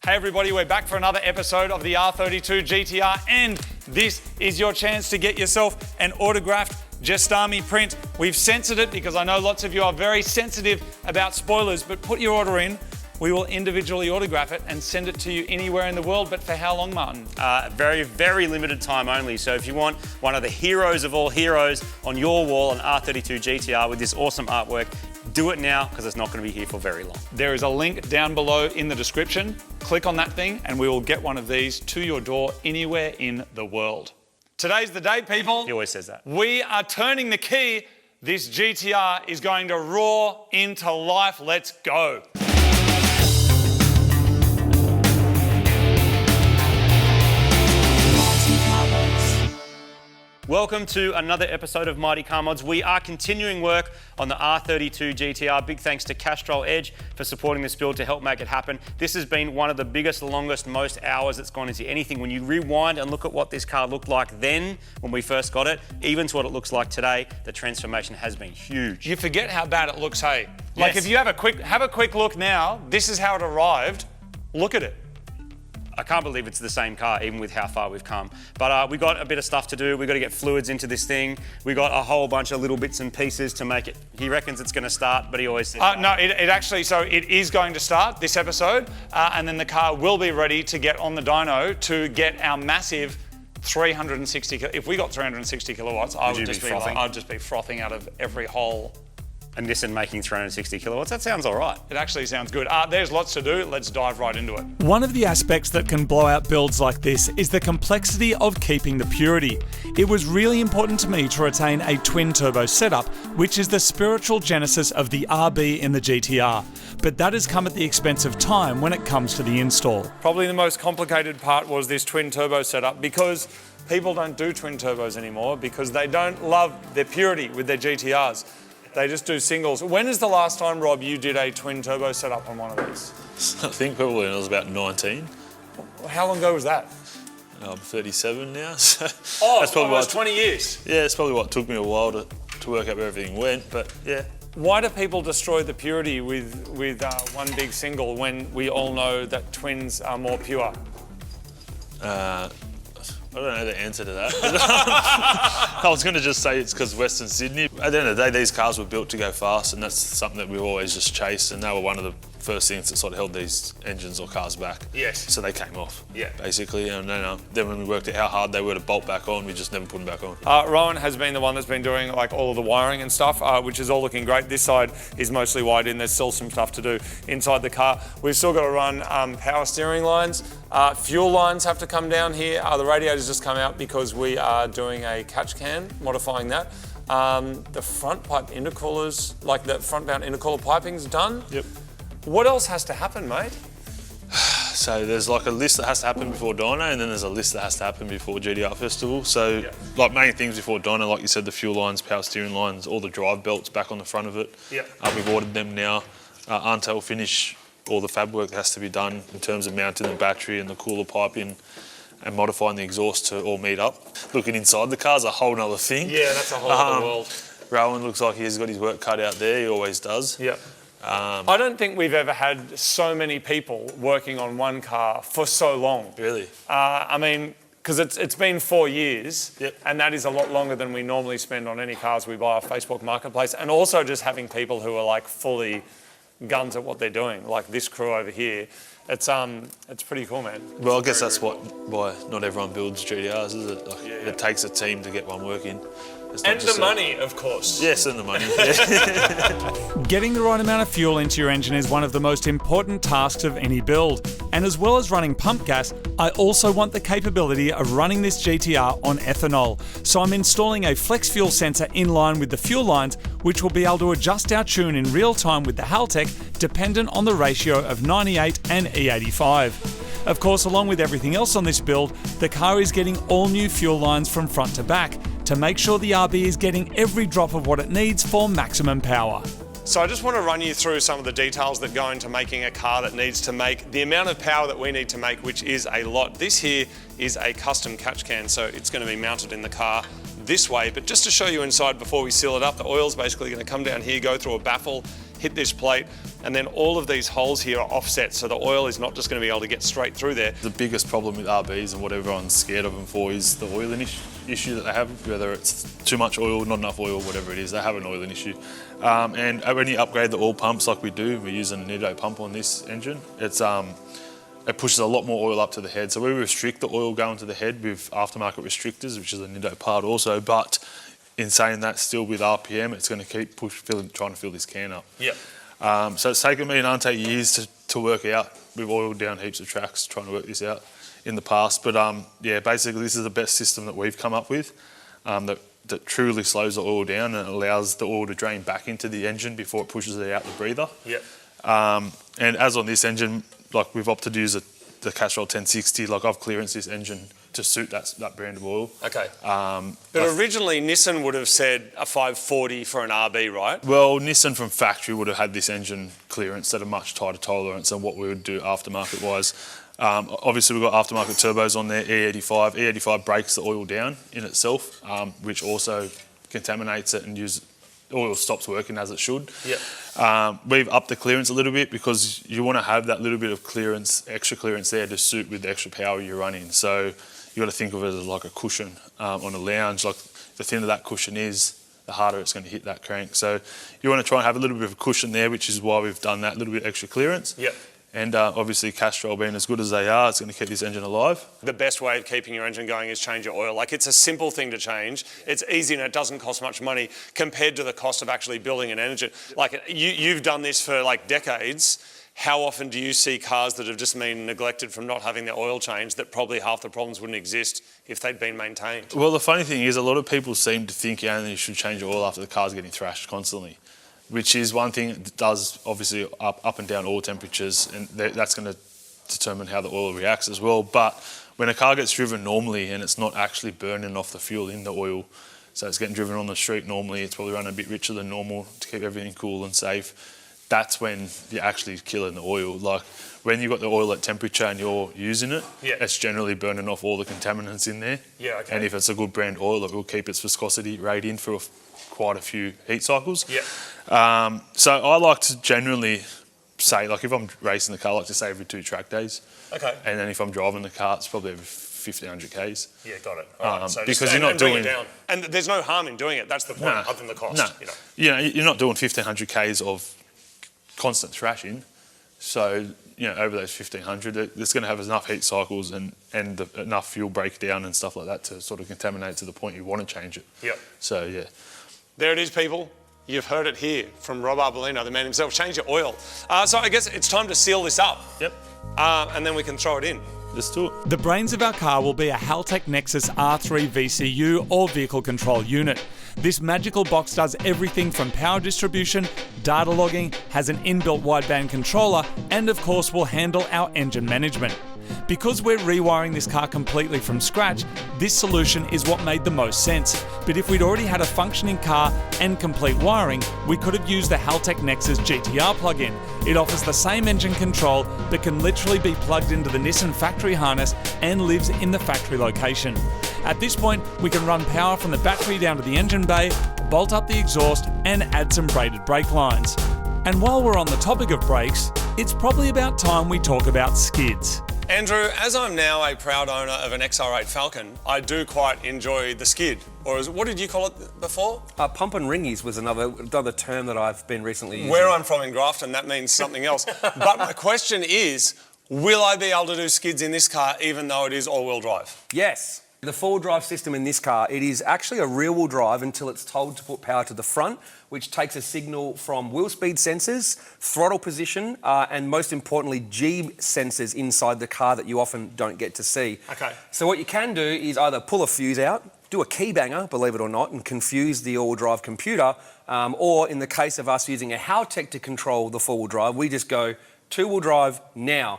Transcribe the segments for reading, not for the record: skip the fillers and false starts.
Hey everybody, we're back for another episode of the R32 GTR, and this is your chance to get yourself an autographed Jestami print. We've censored it because I know lots of you are very sensitive about spoilers, but put your order in. We will individually autograph it and send it to you anywhere in the world, but for how long, Martin? Very, very limited time only. So if you want one of the heroes of all heroes on your wall, an R32 GTR with this awesome artwork, do it now because it's not going to be here for very long. There is a link down below in the description. Click on that thing and we will get one of these to your door anywhere in the world. Today's the day, people. He always says that. We are turning the key. This GTR is going to roar into life. Let's go. Welcome to another episode of Mighty Car Mods. We are continuing work on the R32 GTR. Big thanks to Castrol Edge for supporting this build to help make it happen. This has been one of the biggest, longest, most hours that's gone into anything. When you rewind and look at what this car looked like then, when we first got it, even to what it looks like today, the transformation has been huge. You forget how bad it looks, hey? Like Yes. if you have a quick look now, this is how it arrived. Look at it. I can't believe it's the same car, even with how far we've come. But we got a bit of stuff to do. We got to get fluids into this thing. We got a whole bunch of little bits and pieces to make it. He reckons it's going to start, but he always says No, it actually, so it is going to start this episode, and then the car will be ready to get on the dyno to get our massive 360. If we got 360 kilowatts, I'd just be frothing out of every hole. And Nissan making 360 kilowatts, that sounds all right. It actually sounds good. There's lots to do. Let's dive right into it. One of the aspects that can blow out builds like this is the complexity of keeping the purity. It was really important to me to retain a twin-turbo setup, which is the spiritual genesis of the RB in the GTR. But that has come at the expense of time when it comes to the install. Probably the most complicated part was this twin-turbo setup, because people don't do twin-turbos anymore because they don't love their purity with their GTRs. They just do singles. When is the last time, Rob, you did a twin-turbo setup on one of these? I think probably when I was about 19. How long ago was that? I'm 37 now, so that's probably almost 20 years. Yeah, it's probably what took me a while to work out where everything went, but yeah. Why do people destroy the purity with one big single when we all know that twins are more pure? I don't know the answer to that. I was going to just say it's because Western Sydney. At the end of the day, these cars were built to go fast, and that's something that we've always just chased, and they were one of the first things that sort of held these engines or cars back. Yes. So they came off, yeah, basically, and then when we worked out how hard they were to bolt back on, we just never put them back on. Rowan has been the one that's been doing like all of the wiring and stuff, which is all looking great. This side is mostly wired in. There's still some stuff to do inside the car. We've still got to run power steering lines. Fuel lines have to come down here. The radiators just come out because we are doing a catch can, modifying that. The front pipe intercoolers, like the front mount intercooler piping's done. Yep. What else has to happen, mate? So there's like a list that has to happen before dyno, and then there's a list that has to happen before GTR Festival. So like main things before dyno, like you said, the fuel lines, power steering lines, all the drive belts back on the front of it. Yeah. We've ordered them now. Until finish, all the fab work that has to be done in terms of mounting the battery and the cooler piping and modifying the exhaust to all meet up. Looking inside the car's a whole nother thing. Yeah, that's a whole other world. Rowan looks like he's got his work cut out there, he always does. Yeah. I don't think we've ever had so many people working on one car for so long. Really? I mean, because it's been 4 years, Yep. and that is a lot longer than we normally spend on any cars we buy off Facebook Marketplace, and also just having people who are like fully guns at what they're doing, like this crew over here. It's pretty cool, man. Well, I guess that's why not everyone builds GTRs, is it? Like, It takes a team to get one working. And the money, of course. Yes, and the money. Yeah. Getting the right amount of fuel into your engine is one of the most important tasks of any build. And as well as running pump gas, I also want the capability of running this GTR on ethanol. So I'm installing a flex fuel sensor in line with the fuel lines, which will be able to adjust our tune in real time with the Haltech, dependent on the ratio of 98 and E85. Of course, along with everything else on this build, the car is getting all new fuel lines from front to back to make sure the RB is getting every drop of what it needs for maximum power. So I just want to run you through some of the details that go into making a car that needs to make the amount of power that we need to make, which is a lot. This here is a custom catch can, so it's going to be mounted in the car this way. But just to show you inside before we seal it up, the oil's basically going to come down here, go through a baffle, hit hit this plate, and then all of these holes here are offset, so the oil is not just going to be able to get straight through there. The biggest problem with RBs and what everyone's scared of them for is the oiling issue that they have, whether it's too much oil, not enough oil, whatever it is, they have an oiling issue. And when you upgrade the oil pumps like we do, we're using a Nido pump on this engine, it pushes a lot more oil up to the head. So we restrict the oil going to the head with aftermarket restrictors, which is a Nido part also, but in saying that, still with RPM, it's going to keep trying to fill this can up. Yep. So it's taken me and Ante years to work out. We've oiled down heaps of tracks trying to work this out in the past. But yeah, basically this is the best system that we've come up with that truly slows the oil down and allows the oil to drain back into the engine before it pushes it out the breather. Yep. And as on this engine, like we've opted to use the Castrol 1060, like I've clearanced this engine to suit that brand of oil. Okay. But originally Nissan would have said a 540 for an RB, right? Well, Nissan from factory would have had this engine clearance at a much tighter tolerance than what we would do aftermarket wise. Obviously we've got aftermarket turbos on there, E85. E85 breaks the oil down in itself, which also contaminates it and oil stops working as it should. Yep. We've upped the clearance a little bit because you want to have that little bit of clearance, extra clearance there to suit with the extra power you're running. So you got to think of it as like a cushion on a lounge. Like the thinner that cushion is, the harder it's going to hit that crank. So you want to try and have a little bit of a cushion there, which is why we've done that little bit extra clearance. Yep. And obviously Castrol being as good as they are, it's going to keep this engine alive. The best way of keeping your engine going is change your oil. Like it's a simple thing to change. It's easy and it doesn't cost much money compared to the cost of actually building an engine. Like you've done this for like decades. How often do you see cars that have just been neglected from not having their oil changed that probably half the problems wouldn't exist if they'd been maintained? Well, the funny thing is a lot of people seem to think you only should change your oil after the car's getting thrashed constantly, which is one thing that does obviously up and down oil temperatures, and that's going to determine how the oil reacts as well. But when a car gets driven normally and it's not actually burning off the fuel in the oil, so it's getting driven on the street normally, it's probably running a bit richer than normal to keep everything cool and safe, that's when you're actually killing the oil. Like when you've got the oil at temperature and you're using it, it's generally burning off all the contaminants in there. Yeah, okay. And if it's a good brand oil, it will keep its viscosity rate in for quite a few heat cycles. Yeah. So I like to generally say, like if I'm racing the car, I like to say every 2 track days. Okay. And then if I'm driving the car, it's probably every 1,500 Ks. Yeah, got it. All right, so because you're not doing it down. And there's no harm in doing it. That's the point, other than the cost. No, you're not doing 1,500 Ks of constant thrashing. So over those 1,500, it's going to have enough heat cycles and enough fuel breakdown and stuff like that to sort of contaminate to the point you want to change it. Yep. So yeah. There it is, people. You've heard it here from Rob Arbolino, the man himself. Change your oil. So I guess it's time to seal this up. Yep. And then we can throw it in. Let's do it. The brains of our car will be a Haltech Nexus R3 VCU or vehicle control unit. This magical box does everything from power distribution, data logging, has an inbuilt wideband controller, and of course will handle our engine management. Because we're rewiring this car completely from scratch, this solution is what made the most sense. But if we'd already had a functioning car and complete wiring, we could have used the Haltech Nexus GT-R plug-in. It offers the same engine control, but can literally be plugged into the Nissan factory harness and lives in the factory location. At this point, we can run power from the battery down to the engine bay, bolt up the exhaust, and add some braided brake lines. And while we're on the topic of brakes, it's probably about time we talk about skids. Andrew, as I'm now a proud owner of an XR8 Falcon, I do quite enjoy the skid. Or what did you call it before? Pump and ringies was another term that I've been recently using. Where I'm from in Grafton, that means something else. But my question is, will I be able to do skids in this car even though it is all-wheel drive? Yes. The four-wheel drive system in this car, it is actually a rear-wheel drive until it's told to put power to the front, which takes a signal from wheel speed sensors, throttle position, and most importantly, G sensors inside the car that you often don't get to see. Okay. So what you can do is either pull a fuse out, do a key banger, believe it or not, and confuse the all-wheel drive computer, or in the case of us using a Haltech to control the four-wheel drive, we just go two-wheel drive now.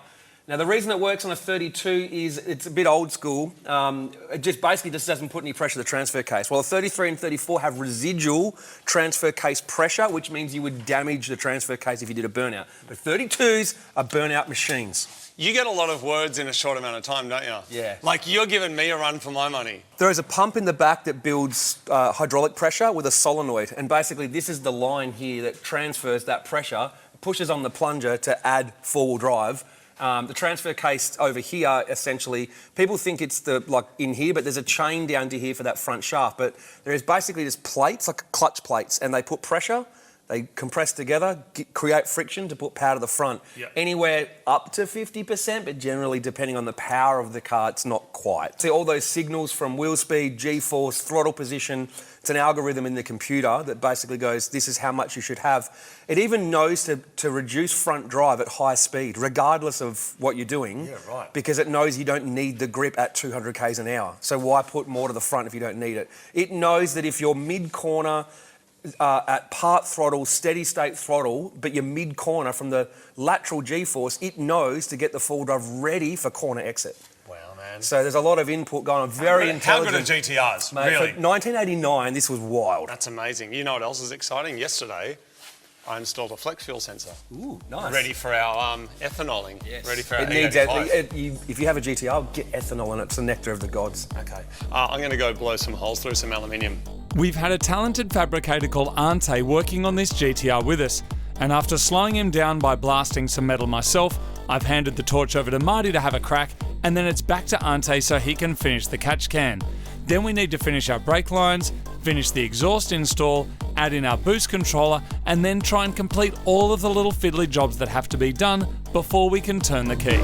Now, the reason it works on a 32 is it's a bit old school. It just basically just doesn't put any pressure to the transfer case. While the 33 and 34 have residual transfer case pressure, which means you would damage the transfer case if you did a burnout. But 32s are burnout machines. You get a lot of words in a short amount of time, don't you? Yeah. Like, you're giving me a run for my money. There is a pump in the back that builds hydraulic pressure with a solenoid. And basically, this is the line here that transfers that pressure, pushes on the plunger to add four-wheel drive. The transfer case over here, essentially, people think it's in here, but there's a chain down to here for that front shaft. But there is basically just plates, like clutch plates, and they put pressure, they compress together, create friction to put power to the front. Yep. Anywhere up to 50%, but generally, depending on the power of the car, it's not quite. See all those signals from wheel speed, G-force, throttle position. It's an algorithm in the computer that basically goes, this is how much you should have. It even knows to reduce front drive at high speed, regardless of what you're doing. Yeah, right. Because it knows you don't need the grip at 200 k's an hour. So why put more to the front if you don't need it? It knows that if you're mid-corner at part throttle, steady state throttle, but you're mid-corner from the lateral G-force, it knows to get the full drive ready for corner exit. Wow, man. So there's a lot of input going on. Very intelligent. How good are GTRs, Mate, really? for 1989, this was wild. That's amazing. You know what else is exciting? Yesterday, I installed a flex fuel sensor. Ooh, nice. Ready for our ethanoling. Yes. Ready for our It needs E85. if you have a GTR, get ethanol in it. It's the nectar of the gods. Okay. I'm going to go blow some holes through some aluminium. We've had a talented fabricator called Ante working on this GTR with us, and after slowing him down by blasting some metal myself, I've handed the torch over to Marty to have a crack, and then it's back to Ante so he can finish the catch can. Then we need to finish our brake lines, finish the exhaust install, add in our boost controller, and then try and complete all of the little fiddly jobs that have to be done before we can turn the key.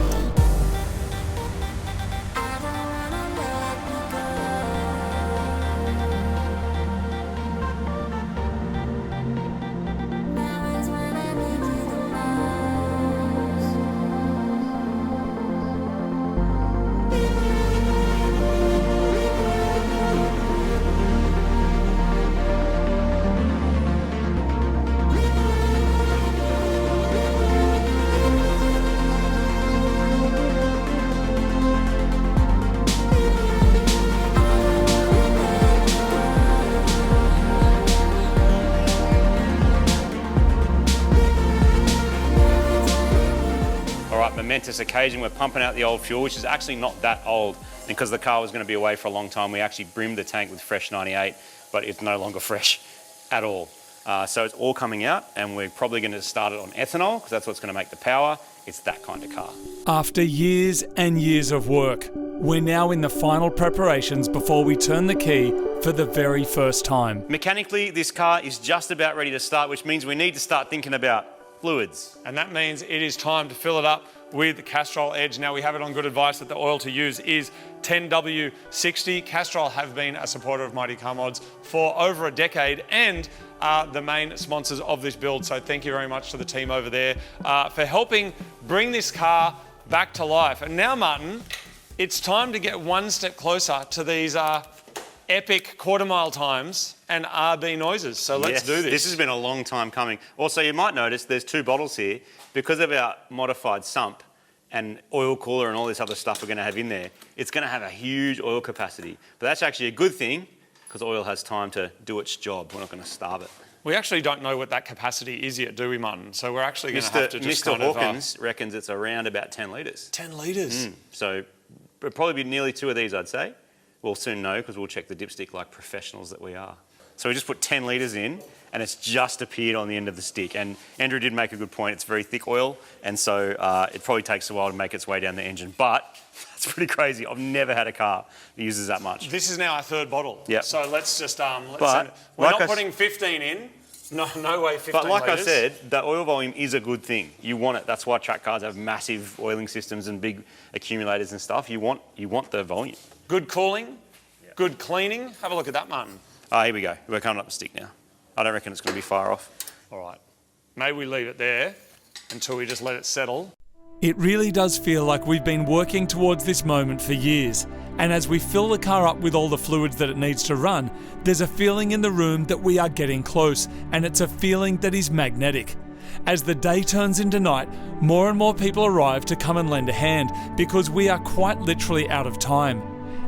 Momentous occasion. We're pumping out the old fuel, which is actually not that old, because the car was going to be away for a long time. We actually brimmed the tank with fresh 98, but it's no longer fresh at all. So it's all coming out, and we're probably going to start it on ethanol, because that's what's going to make the power. It's that kind of car. After years and years of work, we're now in the final preparations before we turn the key for the very first time. Mechanically, this car is just about ready to start, which means we need to start thinking about fluids. And that means it is time to fill it up with Castrol Edge. Now, we have it on good advice that the oil to use is 10W60. Castrol have been a supporter of Mighty Car Mods for over a decade and are the main sponsors of this build. So thank you very much to the team over there for helping bring this car back to life. And now, Martin, it's time to get one step closer to these epic quarter-mile times and RB noises. So let's do this. This has been a long time coming. Also, you might notice there's two bottles here. Because of our modified sump and oil cooler and all this other stuff we're going to have in there, it's going to have a huge oil capacity. But that's actually a good thing, because oil has time to do its job. We're not going to starve it. We actually don't know what that capacity is yet, do we, Martin? So we're actually going to have to just Mr. Hawkins reckons it's around about 10 litres. 10 litres? So it'll probably be nearly 2 of these, I'd say. We'll soon know, because we'll check the dipstick like professionals that we are. So we just put 10 litres in, and it's just appeared on the end of the stick. And Andrew did make a good point. It's very thick oil, and so it probably takes a while to make its way down the engine. But that's pretty crazy. I've never had a car that uses that much. This is now our third bottle. Yep. So let's just we're like not putting 15 in. No way 15 But like litres. I said, the oil volume is a good thing. You want it. That's why track cars have massive oiling systems and big accumulators and stuff. You want the volume. Good cooling, good cleaning. Have a look at that, Martin. Here we go. We're coming up the stick now. I don't reckon it's going to be far off. All right. Maybe we leave it there until we just let it settle. It really does feel like we've been working towards this moment for years. And as we fill the car up with all the fluids that it needs to run, there's a feeling in the room that we are getting close, and it's a feeling that is magnetic. As the day turns into night, more and more people arrive to come and lend a hand because we are quite literally out of time.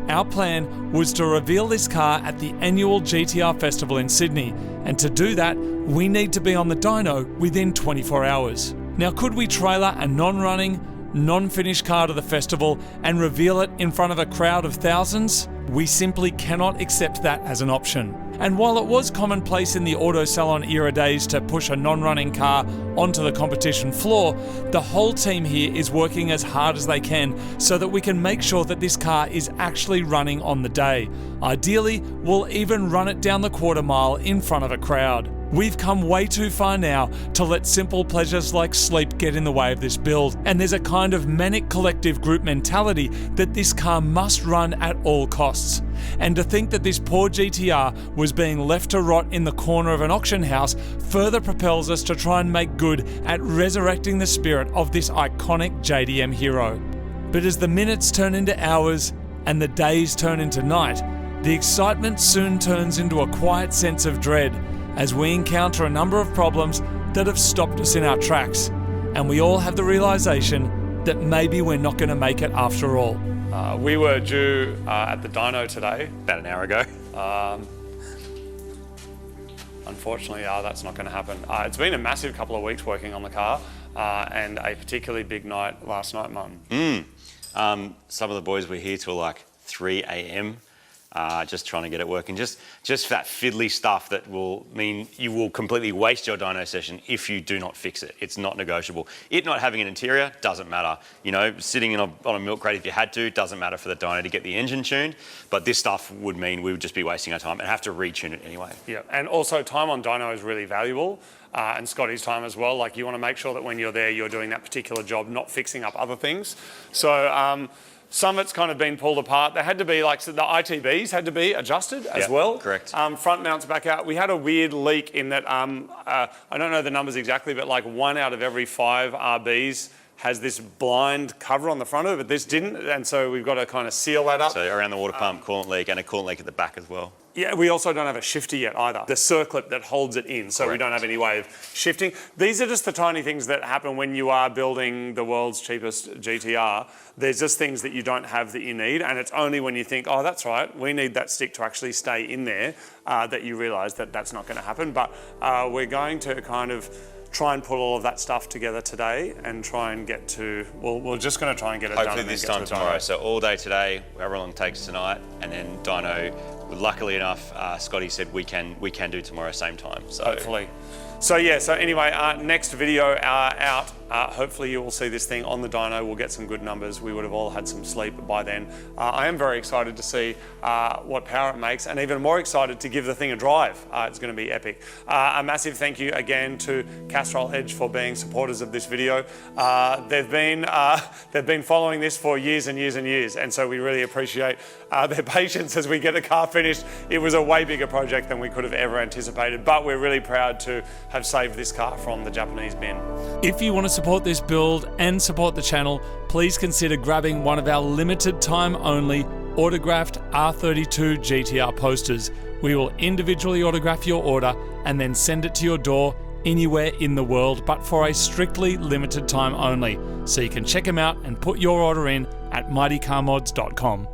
Our plan was to reveal this car at the annual GTR festival in Sydney, and to do that, we need to be on the dyno within 24 hours. Now, could we trailer a non-running, non-finished car to the festival and reveal it in front of a crowd of thousands? We simply cannot accept that as an option. And while it was commonplace in the auto salon era days to push a non-running car onto the competition floor, the whole team here is working as hard as they can so that we can make sure that this car is actually running on the day. Ideally, we'll even run it down the quarter mile in front of a crowd. We've come way too far now to let simple pleasures like sleep get in the way of this build, and there's a kind of manic collective group mentality that this car must run at all costs. And to think that this poor GTR was being left to rot in the corner of an auction house further propels us to try and make good at resurrecting the spirit of this iconic JDM hero. But as the minutes turn into hours and the days turn into night, the excitement soon turns into a quiet sense of dread as we encounter a number of problems that have stopped us in our tracks, and we all have the realization that maybe we're not going to make it after all. We were due at the dyno today. About an hour ago. Unfortunately, that's not going to happen. It's been a massive couple of weeks working on the car, and a particularly big night last night, Martin. Some of the boys were here till like 3 a.m. Just trying to get it working. Just that fiddly stuff that will mean you will completely waste your dyno session if you do not fix it. It's not negotiable. It not having an interior doesn't matter. You know, sitting on a milk crate if you had to doesn't matter for the dyno to get the engine tuned. But this stuff would mean we would just be wasting our time and have to retune it anyway. Yeah, and also time on dyno is really valuable. And Scotty's time as well. Like, you want to make sure that when you're there, you're doing that particular job, not fixing up other things. So, some of it's kind of been pulled apart. They had to be so the ITBs had to be adjusted as well. Correct. Front mounts back out. We had a weird leak in that, I don't know the numbers exactly, but like 1 out of every 5 RBs has this blind cover on the front of it, but this didn't, and so we've got to kind of seal that up. So around the water pump, coolant leak, and a coolant leak at the back as well. Yeah, we also don't have a shifter yet either. The circlip that holds it in, so Correct. we don't have any way of shifting. These are just the tiny things that happen when you are building the world's cheapest GTR. There's just things that you don't have that you need, and it's only when you think, oh, that's right, we need that stick to actually stay in there, that you realise that that's not going to happen. But we're going to kind of try and put all of that stuff together today and try and get to, well, we're just going to try and get it done. Hopefully this time tomorrow. So all day today, however long it takes tonight, and then dyno. Luckily enough, Scotty said we can do tomorrow same time. So hopefully. So yeah, so anyway, next video out. Hopefully you will see this thing on the dyno. We'll get some good numbers. We would have all had some sleep by then. I am very excited to see what power it makes, and even more excited to give the thing a drive. It's going to be epic. A massive thank you again to Castrol Edge for being supporters of this video. They've been following this for years and years and years, and so we really appreciate their patience as we get the car finished. It was a way bigger project than we could have ever anticipated, but we're really proud to have saved this car from the Japanese bin. If you want to support this build and support the channel, please consider grabbing one of our limited time only autographed R32 GTR posters. We will individually autograph your order and then send it to your door anywhere in the world, but for a strictly limited time only. So you can check them out and put your order in at mightycarmods.com.